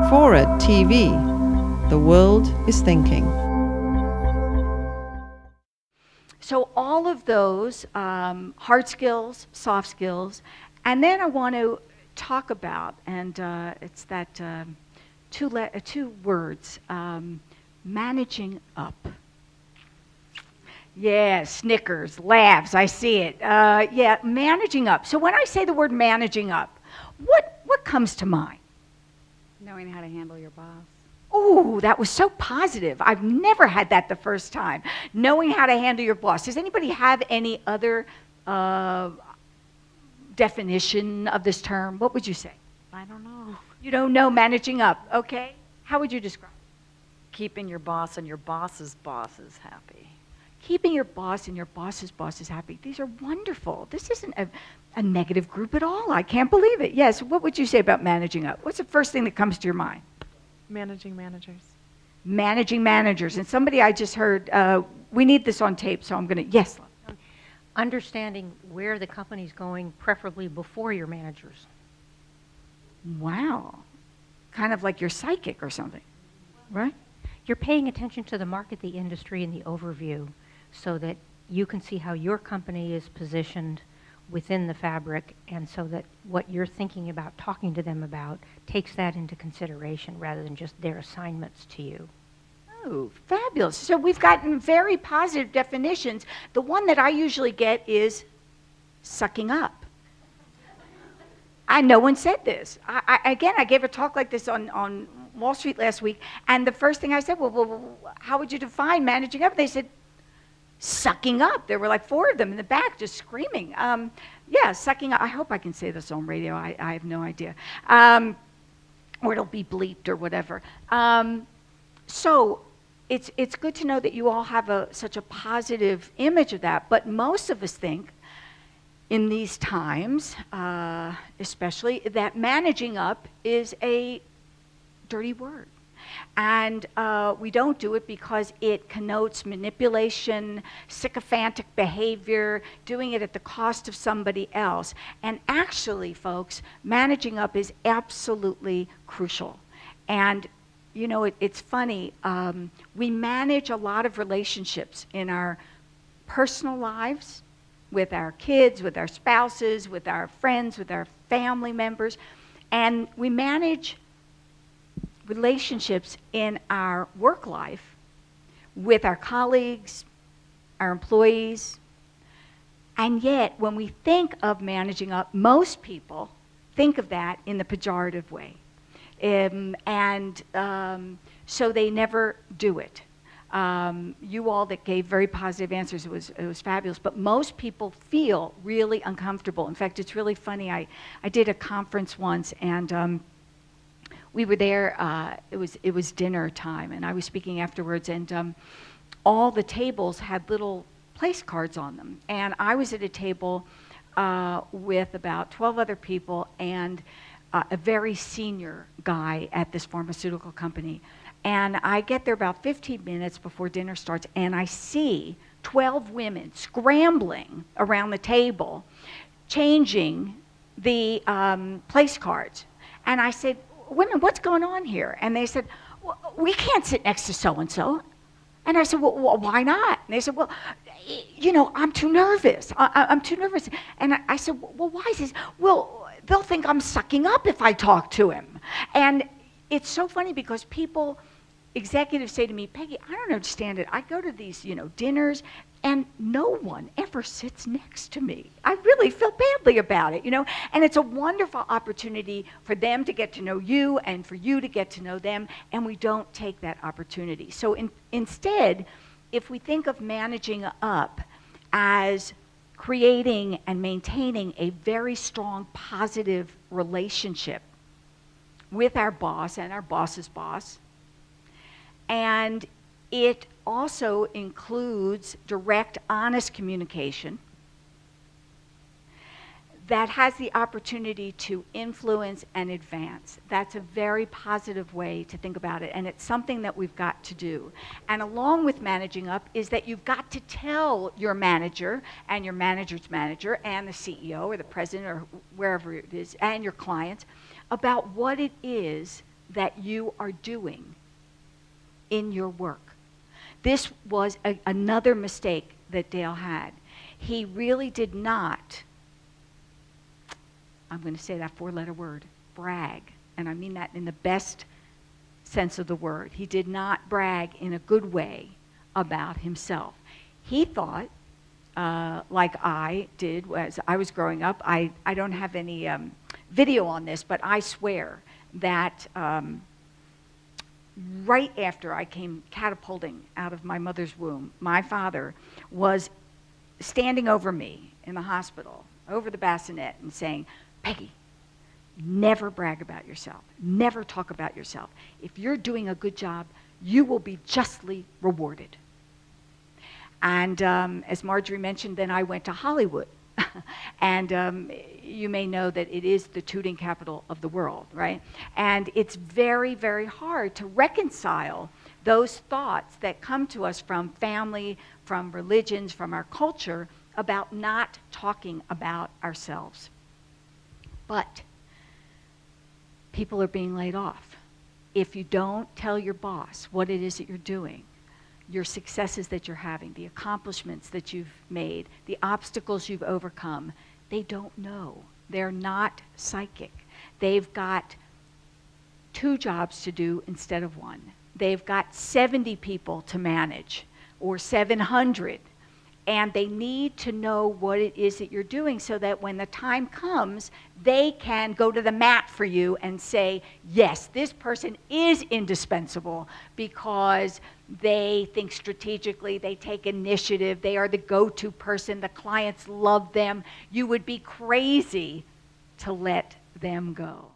FORA.tv. The world is thinking. So all of those hard skills, soft skills, and then I want to talk about, and it's that two words, managing up. Yeah, snickers, laughs, I see it. Yeah, managing up. So when I say the word managing up, what comes to mind? Knowing how to handle your boss. Oh, that was so positive. I've never had that the first time. Knowing how to handle your boss. Does anybody have any other definition of this term? What would you say? I don't know. You don't know managing up, okay? How would you describe it? Keeping your boss and your boss's bosses happy. Keeping your boss and your boss's bosses happy. These are wonderful. This isn't a negative group at all. I can't believe it. Yes, what would you say about managing up? What's the first thing that comes to your mind? Managing managers. Managing managers. And somebody I just heard, we need this on tape, so I'm going to, yes. Understanding where the company's going, preferably before your managers. Wow. Kind of like you're psychic or something, right? You're paying attention to the market, the industry, and the overview so that you can see how your company is positioned within the fabric, and so that what you're thinking about talking to them about takes that into consideration rather than just their assignments to you. Oh, fabulous. So we've gotten very positive definitions. The one that I usually get is sucking up. No one said this. I gave a talk like this on Wall Street last week, and the first thing I said, well, how would you define managing up? They said, sucking up. There were like 4 of them in the back just screaming. Yeah, sucking up. I hope I can say this on radio. I have no idea. Or it'll be bleeped or whatever. So it's good to know that you all have such a positive image of that, but most of us think in these times, especially, that managing up is a dirty word. And we don't do it because it connotes manipulation, sycophantic behavior, doing it at the cost of somebody else. And actually, folks, managing up is absolutely crucial. And you know, it's funny, we manage a lot of relationships in our personal lives, with our kids, with our spouses, with our friends, with our family members, and we manage relationships in our work life with our colleagues, our employees, and yet when we think of managing up, most people think of that in the pejorative way. So they never do it. You all that gave very positive answers, it was fabulous, but most people feel really uncomfortable. In fact, it's really funny, I did a conference once, and we were there, it was dinner time, and I was speaking afterwards, and all the tables had little place cards on them. And I was at a table with about 12 other people and a very senior guy at this pharmaceutical company. And I get there about 15 minutes before dinner starts, and I see 12 women scrambling around the table, changing the place cards. And I said, women, what's going on here? And they said, well, we can't sit next to so-and-so. And I said, well, why not? And they said, well, you know, I'm too nervous. I'm too nervous. And I said, well, why is this? Well, they'll think I'm sucking up if I talk to him. And it's so funny because executives say to me, Peggy, I don't understand it. I go to these, dinners, and no one ever sits next to me. I really feel badly about it, And it's a wonderful opportunity for them to get to know you and for you to get to know them, and we don't take that opportunity. So instead, if we think of managing up as creating and maintaining a very strong, positive relationship with our boss and our boss's boss, and it also includes direct, honest communication that has the opportunity to influence and advance. That's a very positive way to think about it, and it's something that we've got to do. And along with managing up is that you've got to tell your manager and your manager's manager and the CEO or the president or wherever it is and your clients about what it is that you are doing in your work. This was another mistake that Dale had. He really did not, I'm going to say that four-letter word, brag. And I mean that in the best sense of the word. He did not brag in a good way about himself. He thought, like I did as I was growing up, I don't have any video on this, but I swear that right after I came catapulting out of my mother's womb, my father was standing over me in the hospital, over the bassinet, and saying, Peggy, never brag about yourself. Never talk about yourself. If you're doing a good job, you will be justly rewarded. And as Marjorie mentioned, then I went to Hollywood. And you may know that it is the Tooting capital of the world, right? And it's very, very hard to reconcile those thoughts that come to us from family, from religions, from our culture, about not talking about ourselves. But people are being laid off. If you don't tell your boss what it is that you're doing, your successes that you're having, the accomplishments that you've made, the obstacles you've overcome, they don't know. They're not psychic. They've got 2 jobs to do instead of 1. They've got 70 people to manage, or 700. And they need to know what it is that you're doing so that when the time comes, they can go to the mat for you and say, yes, this person is indispensable because they think strategically, they take initiative, they are the go-to person, the clients love them. You would be crazy to let them go.